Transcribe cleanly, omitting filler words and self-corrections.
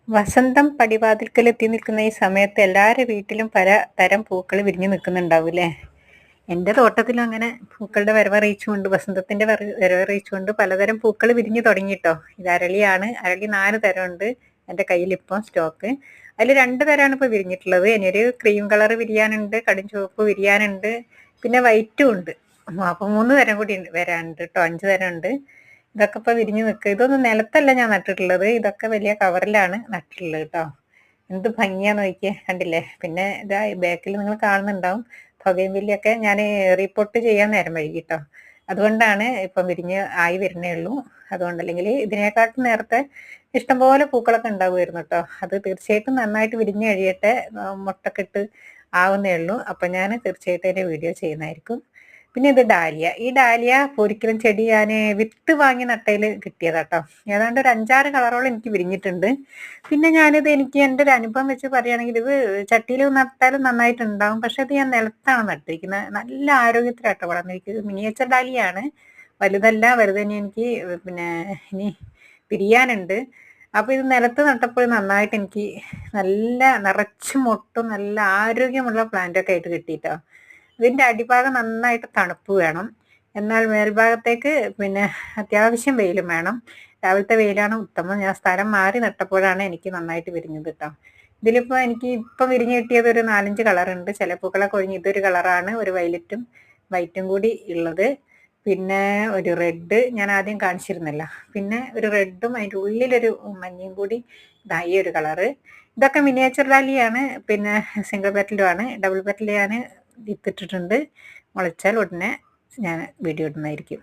വസന്തം പടിവാതിൽക്കലെത്തി നിൽക്കുന്ന ഈ സമയത്ത് എല്ലാവരുടെ വീട്ടിലും പല തരം പൂക്കൾ വിരിഞ്ഞു നിൽക്കുന്നുണ്ടാവൂലേ. എൻ്റെ തോട്ടത്തിലും അങ്ങനെ പൂക്കളുടെ വരവറിയിച്ചുകൊണ്ട് വസന്തത്തിന്റെ വരവറിയിച്ചുകൊണ്ട് പലതരം പൂക്കൾ വിരിഞ്ഞു തുടങ്ങിട്ടോ. ഇത് അരളിയാണ്. അരളി 4 തരമുണ്ട് എൻ്റെ കയ്യിൽ ഇപ്പോൾ സ്റ്റോക്ക്. അതിൽ 2 തരമാണ് ഇപ്പോൾ വിരിഞ്ഞിട്ടുള്ളത്. ഇനിയൊരു ക്രീം കളർ വിരിയാനുണ്ട്, കടും ചുവപ്പ് വിരിയാനുണ്ട്, പിന്നെ വൈറ്റും ഉണ്ട്. അപ്പോൾ 3 തരം കൂടി വരാനുണ്ട് കേട്ടോ. 5 തരം ഉണ്ട്. ഇതൊക്കെ ഇപ്പൊ വിരിഞ്ഞു നിൽക്കുക. ഇതൊന്നും നിലത്തല്ല ഞാൻ നട്ടിട്ടുള്ളത്, ഇതൊക്കെ വലിയ കവറിലാണ് നട്ടിട്ടുള്ളത് കേട്ടോ. എന്ത് ഭംഗിയാന്ന് നോക്കിയേ, കണ്ടില്ലേ. പിന്നെ ഇതാ ബാക്കിൽ നിങ്ങൾ കാണുന്നുണ്ടാവും പുകയും ഞാൻ റീപോർട്ട് ചെയ്യാൻ നേരം വൈകി കേട്ടോ. അതുകൊണ്ടാണ് ഇപ്പം വിരിഞ്ഞ് ആയി വരുന്നേ ഉള്ളൂ. അതുകൊണ്ട് അല്ലെങ്കിൽ ഇതിനെക്കാട്ടും നേരത്തെ ഇഷ്ടംപോലെ പൂക്കളൊക്കെ ഉണ്ടാവുമായിരുന്നു കേട്ടോ. അത് തീർച്ചയായിട്ടും നന്നായിട്ട് വിരിഞ്ഞ് കഴിയട്ടെ, മുട്ടൊക്കെ ഇട്ട് ആവുന്നേ ഉള്ളൂ. അപ്പം ഞാൻ തീർച്ചയായിട്ടും അതിൻ്റെ വീഡിയോ ചെയ്യുന്നതായിരിക്കും. പിന്നെ ഇത് ഡാലിയ. ഈ ഡാലിയ ഒരിക്കലും ചെടി ഞാൻ വിത്ത് വാങ്ങി നട്ടയിൽ കിട്ടിയതാട്ടോ. ഏതാണ്ട് ഒരു 5-6 കളറോളം എനിക്ക് വിരിഞ്ഞിട്ടുണ്ട്. പിന്നെ ഞാനിത് എനിക്ക് എൻ്റെ ഒരു അനുഭവം വെച്ച് പറയുകയാണെങ്കിൽ ഇത് ചട്ടിയിൽ നട്ടാലും നന്നായിട്ടുണ്ടാവും. പക്ഷെ അത് ഞാൻ നിലത്താണ് നട്ടിരിക്കുന്നത്. നല്ല ആരോഗ്യത്തിലാട്ടോ വളർന്നിരിക്കുന്നത്. മിനിയേച്ചർ ഡാലിയാണ്, വലുതല്ല. വലുതന്നെ എനിക്ക് പിന്നെ ഇനി പിരിയാനുണ്ട്. അപ്പോൾ ഇത് നിലത്ത് നട്ടപ്പോൾ നന്നായിട്ട് എനിക്ക് നല്ല നിറച്ച് മൊട്ടും നല്ല ആരോഗ്യമുള്ള പ്ലാന്റൊക്കെ ആയിട്ട് കിട്ടിയിട്ടോ. ഇതിൻ്റെ അടിഭാഗം നന്നായിട്ട് തണുപ്പ് വേണം, എന്നാൽ മേൽഭാഗത്തേക്ക് പിന്നെ അത്യാവശ്യം വെയിലും വേണം. രാവിലത്തെ വെയിലാണ് ഉത്തമം. ഞാൻ സ്ഥലം മാറി നട്ടപ്പോഴാണ് എനിക്ക് നന്നായിട്ട് വിരിഞ്ഞത് കേട്ടോ. ഇതിലിപ്പോൾ എനിക്ക് ഇപ്പം വിരിഞ്ഞ് കിട്ടിയത് ഒരു 4-5 കളറുണ്ട്. ചില പൂക്കളൊക്കെ ഒഴിഞ്ഞ് ഇതൊരു കളറാണ്, ഒരു വൈലറ്റും വൈറ്റും കൂടി ഉള്ളത്. പിന്നെ ഒരു റെഡ് ഞാൻ ആദ്യം കാണിച്ചിരുന്നല്ലോ. പിന്നെ ഒരു റെഡും അതിൻ്റെ ഉള്ളിലൊരു മഞ്ഞയും കൂടി ഈ ഒരു കളറ്. ഇതൊക്കെ മിനിയേച്ചർ ഡാലിയാണ്. പിന്നെ സിംഗിൾ പെറ്റലും ആണ്. ഡബിൾ പെറ്റൽ ഞാൻ വിത്തിട്ടിട്ടുണ്ട്. മുളച്ചാൽ ഉടനെ ഞാൻ വീഡിയോ ഇടുന്നതായിരിക്കും.